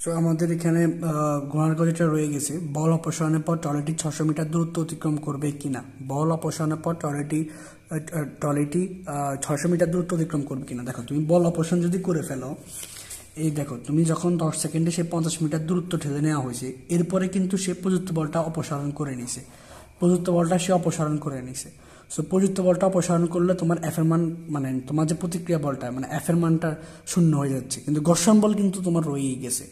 So আমাদের এখানে গুণাঙ্ক যেটা রয়ে গেছে, বল অপসারণের পর ট্রলিটি 600 মিটার দূরত্ব অতিক্রম করবে কিনা। বল অপসারণের পর ট্রলিটি 600 মিটার দূরত্ব অতিক্রম করবে কিনা। দেখো তুমি বল অপসারণ যদি করে ফেলো, এই দেখো তুমি যখন 10 সেকেন্ডে সে 50 মিটার দূরত্ব ঠেলে নেওয়া হয়েছে, এরপরে কিন্তু সে প্রযুক্ত বলটা অপসারণ করে নিছে, প্রযুক্ত বলটা সে অপসারণ করে নিছে। সো প্রযুক্ত বলটা অপসারণ করলে তোমার এফ এর মান, মানে তোমার যে প্রতিক্রিয়া বলটা, মানে এফ এর মানটা শূন্য হয়ে যাচ্ছে, কিন্তু ঘর্ষণ বল কিন্তু তোমার রয়েই গেছে।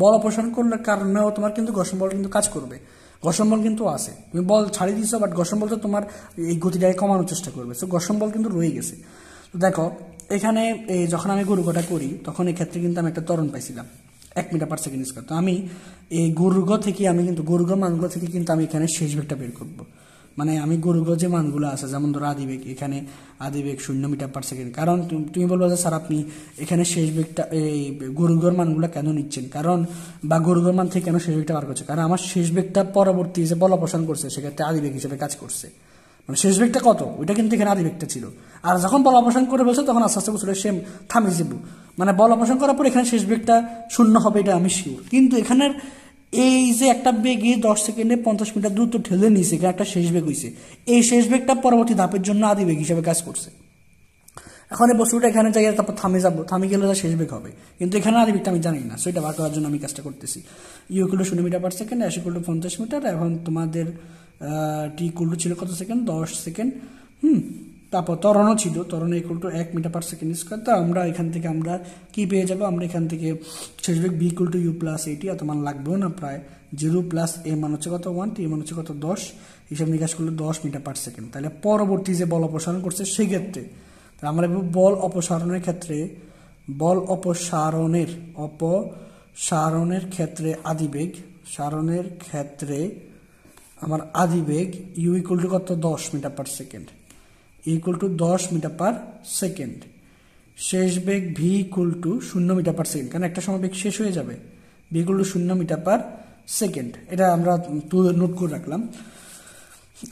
বল অপসারণ করলে কারণেও তোমার কিন্তু ঘর্ষণ বল কিন্তু কাজ করবে, ঘর্ষণ বল কিন্তু আছে, তুমি বল ছাড়িয়ে দিচ্ছ, বাট ঘর্ষণ বলটা তোমার এই গতিটাকে কমানোর চেষ্টা করবে। সো ঘর্ষণ বল কিন্তু রয়ে গেছে। তো দেখো এখানে যখন আমি গুরুগটা করি, তখন এক্ষেত্রে কিন্তু আমি একটা ত্বরণ পাইছিলাম 1 মিটার পার সেকেন্ড স্কয়ার। তো আমি এই গুরুগ থেকে গুরুগ মানগুলো থেকে কিন্তু আমি এখানে শেষ বেগটা বের করবো। মানে আমি গুরুগ যে মানগুলো আছে, যেমন ধরো আদিবেগ, এখানে আদিবেগ 0 মিটার পার সেকেন্ড। কারণ তুমি বলবো যে স্যার আপনি এখানে শেষ বেগটা এই গুরুগর মানগুলো কেন নিচ্ছেন, কারণ বা গুরুগর মান থেকে কেন শেষ বেগটা বার করছে, কারণ আমার শেষ বেগটা পরবর্তী যে বল অপসারণ করছে সেক্ষেত্রে আদিবেগ হিসেবে কাজ করছে। মানে শেষ বেগটা কত, ওইটা কিন্তু এখানে আদিবেগটা ছিল। আর যখন বল অপসারণ করে বলছে তখন আস্তে আস্তে বলছিল সেম থামিয়ে যাব, মানে বল অপসারণ করার পর এখানে শেষ বেগটা 0 হবে, এটা আমি শিওর। কিন্তু এখানের এই যে একটা বেগে 10 সেকেন্ডে 50 মিটার দূরত্ব ঠেলে নিয়েছে, এখানে একটা শেষ বেগ হয়েছে, এই শেষ বেগটা পরবর্তী ধাপের জন্য আদিবেগ হিসেবে কাজ করছে। এখন এই বস্তুটা এখানে যাই, তারপর থামে যাবো, থামে গেলে শেষ বেগ হবে, কিন্তু এখানে আদিবেগটা আমি জানি না। সেটা বার করার জন্য আমি কাজটা করতেছি। U equal to 0 metre per second, s equal to 50 metre. এখন তোমাদের টি ইকুয়াল টু ছিল কত সেকেন্ড, 10 সেকেন্ড। তারপর ত্বরণও ছিল, ত্বরণ equal to 1 metre per second square. তো আমরা এখান থেকে আমরা কি পেয়ে যাবো, আমরা এখান থেকে শেষ বেগ V equal to U plus at, অত মান লাগবেও না, প্রায় 0 প্লাস এ মান হচ্ছে কত 1, টি মান হচ্ছে কত 10, হিসাব নিকাশ করলে 10 মিটার পার সেকেন্ড। তাহলে পরবর্তী যে বল অপসারণ করছে সেক্ষেত্রে আমরা বল অপসারণের ক্ষেত্রে, বল অপসারণের ক্ষেত্রে আদিবেগ, সারণের ক্ষেত্রে আমার আদিবেগ ইউ ইকুয়াল টু কত 10 metre per second, equal to 10 metre per second. শেষ বেগ V equal to 0 metre per second, কারণ একটা সময় বেগ শেষ হয়ে যাবে। V equal to 0 metre per second, এটা আমরা নোট করে রাখলাম।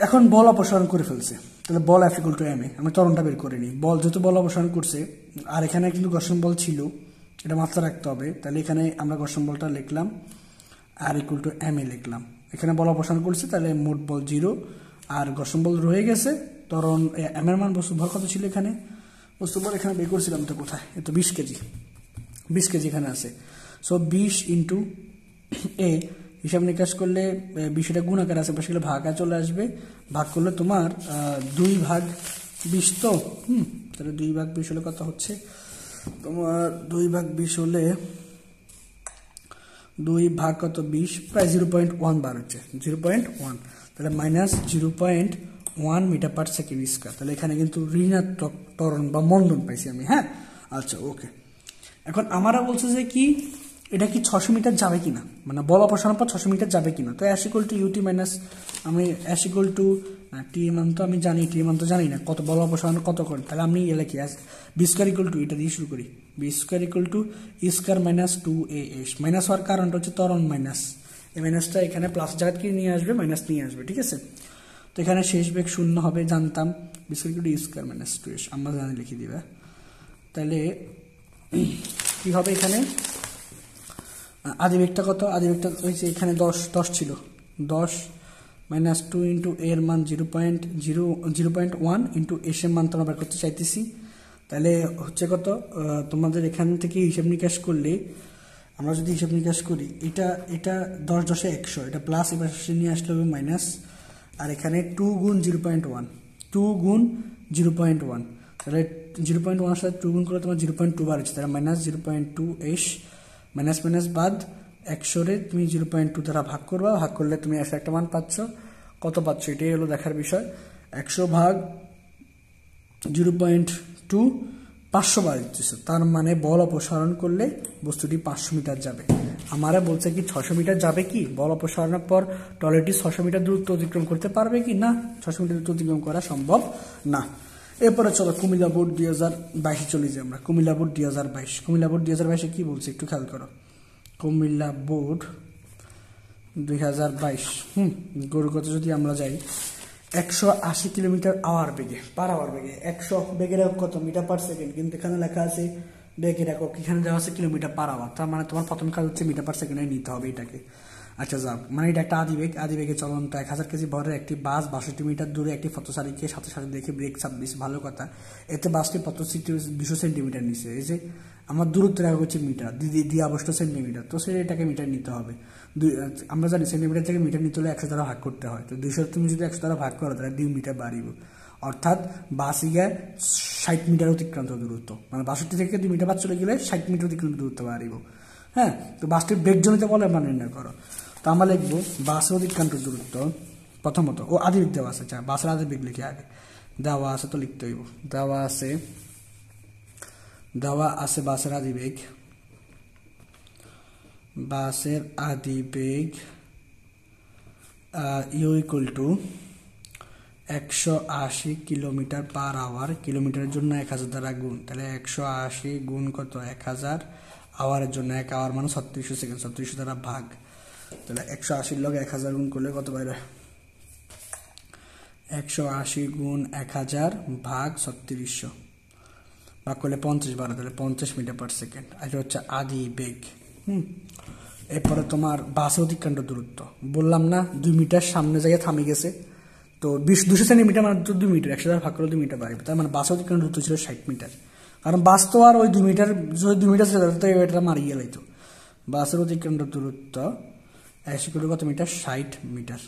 এখন বল অপসারণ করে ফেলছে, তাহলে বল F equal two M A, আমি ত্বরণটা বের করে নিই। বল যেহেতু বল অপসারণ করছে, আর এখানে কিন্তু ঘর্ষণ বল ছিল, এটা মাত্রা রাখতে হবে। তাহলে এখানে আমরা ঘর্ষণ বলটা লিখলাম, আর ইকুয়াল টু এম এ লিখলাম। এখানে বল অপসারণ করছে, তাহলে মোট বল 0, আর ঘর্ষণ বল রয়ে গেছে। তরণ এম এর মান বস্তু ভর কত ছিল, এখানে বস্তু ভর এখানে বের করছিলাম তো কোথায়, এ তো 20 কেজি, 20 কেজি এখানে আছে। সো 20 ইন্টু এ, হিসাব নিকাশ করলে 20 এটা গুণাকার আছে, পাশে গেলে ভাগা চলে আসবে, ভাগ করলে তোমার 2 ভাগ 20, তো তাহলে 2 ভাগ 20 হলে কত হচ্ছে তোমার, 2 ভাগ 20 হলে 2 ভাগ কত 20, প্রায় 0.1 বার হচ্ছে, 0.1, তাহলে minus 0.1 metre per second square. তাহলে এখানে কিন্তু ঋণাত্মক ত্বরণ বা মন্দন পাইছি আমি। হ্যাঁ, আচ্ছা ওকে। এখন আমরা বলছে যে কি এটা কি 600 মিটার যাবে কিনা, মানে বল অপসারণের পর 600 মিটার যাবে কিনা। তো s equal to u t minus, আমি অ্যাস ইকুয়াল টু টি মান তো আমি জানি, টি মান তো জানি না কত বল অপসারণ কত করে, তাহলে আমি লিখি বি স্কয়ার ইকুয়াল টু, এটা দিয়ে শুরু করি, v square equal to E square minus 2as। মাইনাস হওয়ার কারণটা হচ্ছে ত্বরণ মাইনাস, এই মাইনাসটা এখানে প্লাস জায়গা কি নিয়ে আসবে, মাইনাস নিয়ে আসবে, ঠিক আছে। তো এখানে শেষ বেগ 0 হবে, জানতাম, v square equal to E square minus 2s, আমরা জানি লিখে দিবা। তাহলে কি হবে, এখানে আদিবেগটা কত, আদিবেগটা হয়েছে এখানে 10 ছিল, 10 মাইনাস 2 ইন্টু এর মান 0.1 ইন্টু এস এর মান তোমরা বের করতে চাইতেছি। তাহলে হচ্ছে কত, তোমাদের এখান থেকে হিসাব নিকাশ করলে, আমরা যদি হিসাব নিকাশ করি, এটা 10 10 100, এটা প্লাস, এবার নিয়ে আসলে হবে মাইনাস, আর এখানে 2 গুণ 0.1, 2 গুণ 0.1, তাহলে 0.1 সাথে 2 গুণ করলে তোমার 0.2 বার হচ্ছে, তাহলে মাইনাস 0.2 এস, মাইনাস মাইনাস বাদ 100 রে তুমি 0.2 দ্বারা ভাগ করবা, ভাগ করলে তুমি এসে একটা মান পাচ্ছ, কত পাচ্ছ এটাই হলো দেখার বিষয়। 100 ভাগ 0.2 500 বার দিচ্ছে, তার মানে বল অপসারণ করলে বস্তুটি 500 মিটার যাবে। আমারা বলছে কি 600 মিটার যাবে কি, বল অপসারণের পর ট্রলিটি 600 মিটার দূরত্ব অতিক্রম করতে পারবে কি না, 600 মিটার দূরত্ব অতিক্রম করা সম্ভব না। এরপরে চলো কুমিল্লা বোর্ড 2022 চলে যাই আমরা। কুমিল্লা বোর্ড 2022, কুমিল্লা বোর্ড 2022 কি বলছে একটু খেয়াল করো। কুমিল্লা বোর্ড 2022 গরুগত যদি আমরা যাই 180 কিলোমিটার আওয়ার বেগে, পার আওয়ার বেগে, 100 বেগের কত মিটার পার সেকেন্ড, কিন্তু এখানে লেখা আছে দেখে রাখো এখানে দেওয়া আছে কিলোমিটার পার আওয়ার, তার মানে তোমার প্রথম কাজ হচ্ছে মিটার পার সেকেন্ডে নিতে হবে এটাকে। আচ্ছা যাক, মানে এটা একটা আদিবেগে চলন্ত 1000 কেজি ভরের একটি বাস 62 মিটার দূরে একটি পথচারীকে সাথে সাথে দেখে ব্রেক চাপ দিচ্ছে, ভালো কথা। এতে বাসটি পথচারী 200 সেন্টিমিটার নিচে, এই যে আমার দূরত্ব রাখা হচ্ছে মিটার, দিয়ে অবশ্য সেন্টিমিটার, তো সেটা এটাকে মিটার নিতে হবে। আমরা জানি সেন্টিমিটার থেকে মিটার নিতে হলে 100 দ্বারা ভাগ করতে হয়, তো 200 তুমি যদি 100 দ্বারা ভাগ করো তাহলে 2 মিটার বাড়িব, অর্থাৎ বাস গিয়ে 60 মিটার অতিক্রান্ত দূরত্ব, মানে 62 থেকে 2 মিটার বাদ চলে গেলে 60 মিটার অতিক্রান্ত দূরত্ব বাড়িব। হ্যাঁ, তো বাসটির বেগ জনিত বলে মানে নির্ণয় করো। তো আমরা লিখবো বাসের অতিক্রান্ত দূরত্ব প্রথমত, ও আদিবেগ দেওয়া আছে, আচ্ছা বাসের আদিবেগ লিখে আগে, দেওয়া আছে তো লিখতে হইব, দেওয়া আছে বাসের আদিবেগ, U equal to 180 kilometre per hour, কিলোমিটারের জন্য 1000 দ্বারা গুণ, তাহলে 180 গুণ কত 1000, আওয়ারের জন্য 1 আওয়ার মানে 3600 সেকেন্ড, 3600 দ্বারা ভাগ, তাহলে 180 লগে 1000 গুণ করলে কত বাইরে, 180 গুণ 1000 ভাগ 3600 ভাগ করলে 50 বাড়ে, তাহলে 50 মিটার পার সেকেন্ড। এটা হচ্ছে আদি বেগ। এরপরে তোমার বাসে অতিক্রান্ত দূরত্ব বললাম না 2 মিটার সামনে জায়গায় থামে গেছে, তো 200 সেন্টিমিটার মানে 2 মিটার, 100 দ্বারা ভাগ করলে 2 মিটার বাড়বে, তার মানে বাসে অতিক্রান্ত দূরত্ব ছিল 60 মিটার, কারণ বাস তো আর ওই 2 মিটার, যদি 2 মিটার ছিল তো এটা মারিয়ে গেলাইতো। বাসের অতিক্রান্ত দূরত্ব 80 কিলো কত মিটার, 60 মিটার।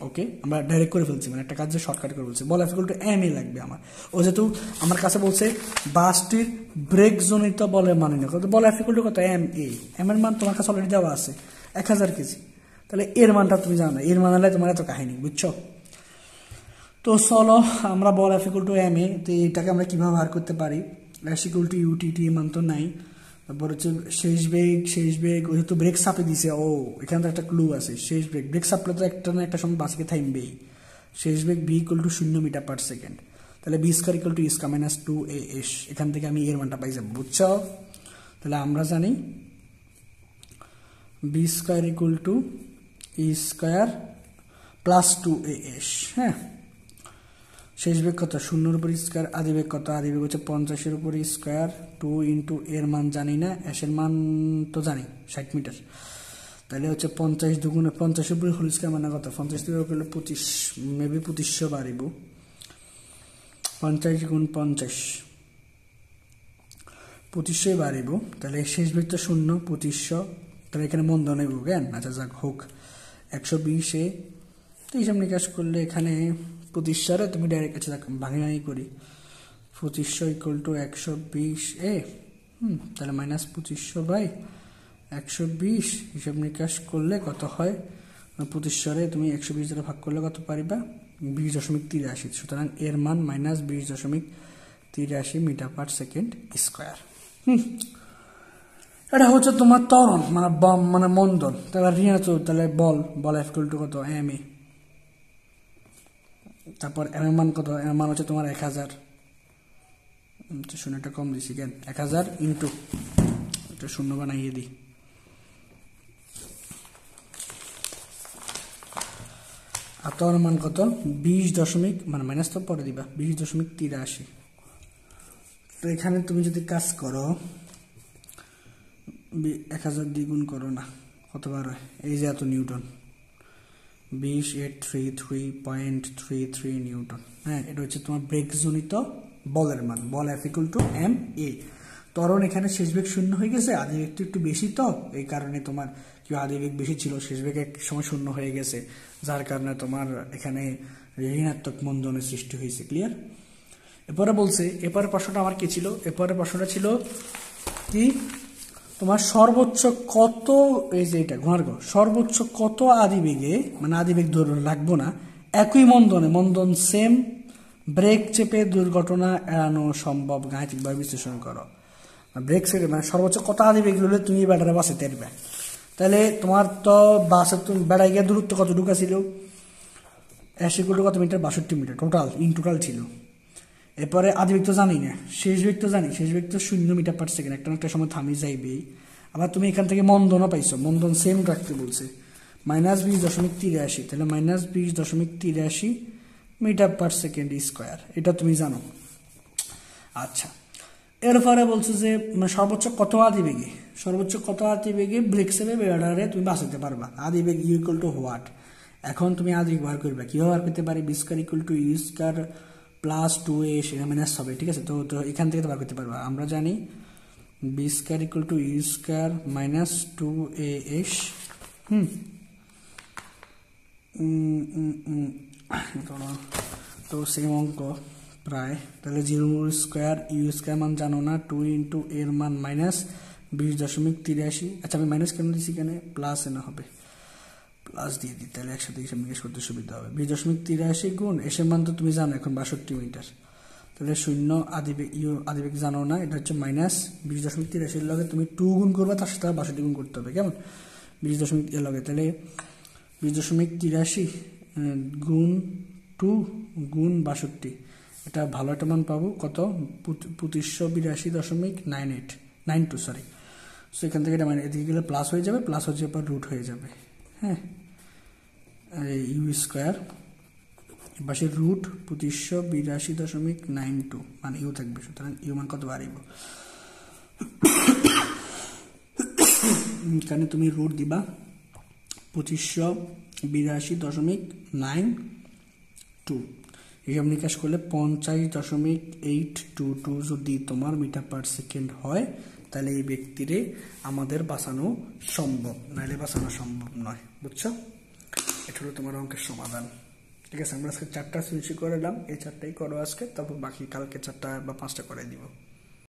ওকে, আমরা ডাইরেক্ট করে ফেলছি, মানে একটা কাজ যে শর্টকাট করে বলছি। বল F equal two M A লাগবে আমার, ও যেহেতু আমার কাছে বলছে বাসটির ব্রেক জনিত বলের মান নির্ণয় করতে, বল এফ ইকুয়াল টু কত এম এ, এম এর মান তোমার কাছে অলরেডি দেওয়া আছে 1000 কেজি, তাহলে এর মানটা তুমি জানো না, এর মান হলে তোমার এত কাহিনী, বুঝছো? তো চলো আমরা বল F equal two M A, তো এটাকে আমরা কিভাবে বার করতে পারি, এস ইকুয়াল টু ইউটিটি মান তো নাই, তারপর হচ্ছে শেষ বেগ যেহেতু ব্রেক চাপে দিছে, ও এখানে তো একটা ক্লু আছে, শেষ ব্রেক চাপলে তো একটা না একটা সময় বাসকে থামবেই, শেষ বেগ V equal to 0 metre per second, তাহলে V square equal to E square minus 2aS, এখান থেকে আমি এর মানটা পাই যাবো, বুঝছো? তাহলে আমরা জানি B square equal to E square plus 2aS। হ্যাঁ, শেষ বেগ কত 0 উপর স্কয়ার, আদিবেগ কত, আদিবেগ হচ্ছে 50 উপর স্কয়ার, 2 ইন্টু এর মান জানি না, এর মান তো জানি 60 মিটার, তাহলে হচ্ছে 50 দুগুণে 50 উপর হোল স্কয়ার মানে কত, 50 থেকে করলে 25, মেবি 2500 বাড়িব, 50 গুণ 50 2500 বাড়িব, তাহলে শেষ বেগ তো 0, 2500, তাহলে এখানে মন্দ নেব জ্ঞান, আচ্ছা যাক হোক, 120 এ তো হিসাব নিকাশ করলে এখানে 2500 তুমি ডাইরেক্ট, আচ্ছা ভাঙি করি, 2500 ইকুয়াল টু 120 এ, তাহলে মাইনাস 2500 বাই 120, হিসাব নিকাশ করলে কত হয়, 2500 তুমি 120 দ্বারা ভাগ করলে কত পারিবা, 20.83, সুতরাং এর মান minus 20.83 metre per second square. এটা হচ্ছে তোমার ত্বরণ মানে মানে মন্দন, তাহলে তাহলে বল এফ ইকুয়াল টু কত এম এ, তারপর এম এর মান কত, এর মান হচ্ছে তোমার 1000, শূন্যটা কম দিছি কেন, 1000 ইন্টু এটা শূন্য বানাইয়ে দিই, আর তোর মান কত 20 মানে মাইনাস তো পরে দিবা 20.83। তো এখানে তুমি যদি কাজ করো 1000 দ্বিগুণ করো না, কতবার হয়, এই যে এত নিউটন, 20833.33 নিউটন। হ্যাঁ, এটা হচ্ছে তোমার ব্রেক জনিত বলের মান, বল F equal two M A. ত্বরণ এখানে শেষ বেগ 0 হয়ে গেছে, আদিবেগ একটু বেশি, তো এই কারণে তোমার কি আদিবেগ বেশি ছিল, শেষ বেগ এক সময় 0 হয়ে গেছে, যার কারণে তোমার এখানে ঋণাত্মক মন্দনের সৃষ্টি হয়েছে। ক্লিয়ার? এরপরে বলছে, এরপরের প্রশ্নটা আমার কি ছিল, এরপরের প্রশ্নটা ছিল কি তোমার সর্বোচ্চ কত, এই যে এটা ঘনার্ঘ, সর্বোচ্চ কত আদিবেগে, মানে আদিবেগ ধরে রাখবো না, একই মন্দন সেম ব্রেক চেপে দুর্ঘটনা এড়ানো সম্ভব, গাণিতিকভাবে বিশ্লেষণ করো। ব্রেক চেপে মানে সর্বোচ্চ কত আদিবেগ হলে তুমি ব্যাটারে বাঁচাতে পারবে, তাহলে তোমার তো বাসে তুমি বেড়াই গিয়ে দূরত্ব কত ঢুকা ছিল, 80 কত মিটার, 62 মিটার টোটাল ছিল। এরপরে আদিবেগ তো জানি না, শেষ বেগ তো জানি, শেষ বেগ তো 0 মিটার পার সেকেন্ড, একটা একটা সময় থামি যাইবেই। আবার তুমি এখান থেকে মন্দনও পাইছো, মন্দন সেম রাখতে বলছে, মাইনাস 20.83, তাহলে minus 20.83 metre per second square, এটা তুমি জানো। আচ্ছা, এরপরে বলছে যে সর্বোচ্চ কত আদিবেগে, সর্বোচ্চ কত আদিবেগে ব্রেক সেভে রাডারে তুমি বাঁচাতে পারবা। আদিবেগ ইকুয়াল টু হোয়াট, এখন তুমি আদিবেগ বার করবে, কিভাবে বার করতে পারি, B square equal to U square plus 2a সেটা মাইনাস হবে, ঠিক আছে। তো তো এখান থেকে তো বার করতে পারবা, আমরা জানি B square equal to U square minus 2a তো সেম অঙ্ক প্রায়, তাহলে 0 স্কোয়ার ইউ স্কোয়ার মান জানো না, 2 ইন্টু এর মান মাইনাস 20.83। আচ্ছা আমি মাইনাস কেন দিচ্ছি, এখানে প্লাস এনে হবে, প্লাস দিয়ে দিই, তাহলে একসাথে হিসাব নিকাশ করতে সুবিধা হবে। 20.83 গুণ এসের মান তো তুমি জানো এখন 62 মিটার, তাহলে 0 আদিবেগ ইউ আদিবেগ জানো না, এটা হচ্ছে মাইনাস 20.83 লগে তুমি 2 গুণ করবে, তার সাথে 62 গুণ করতে হবে, কেমন 20 এর লগে, তাহলে 20.83 গুণ 2 গুণ 62, এটা ভালো একটা মান পাবো, কত 2582.92 সরি। সো এখান থেকে এটা মানে এদিকে গেলে প্লাস হয়ে যাবে, প্লাস হচ্ছে পর রুট হয়ে যাবে, হ্যাঁ ইউ স্কোয়ার পাশে রুট 2582.92 মানে ইউ থাকবে, সুতরাং ইউ মান কত বাড়িব, এখানে তুমি রুট দিবা 2582.92, হিসাব নিকাশ করলে 50.822 যদি তোমার মিটার পার সেকেন্ড হয়, তাহলে এই ব্যক্তিরে আমাদের বাঁচানো সম্ভব, নাহলে বাঁচানো সম্ভব নয়, বুঝছো। এটা হলো তোমার অঙ্কের সমাধান, ঠিক আছে। আমরা আজকে 4টা সৃষ্টি করে দিলাম, এই 4টাই করো আজকে, তারপর বাকি কালকে 4টা বা 5টা করে দিব।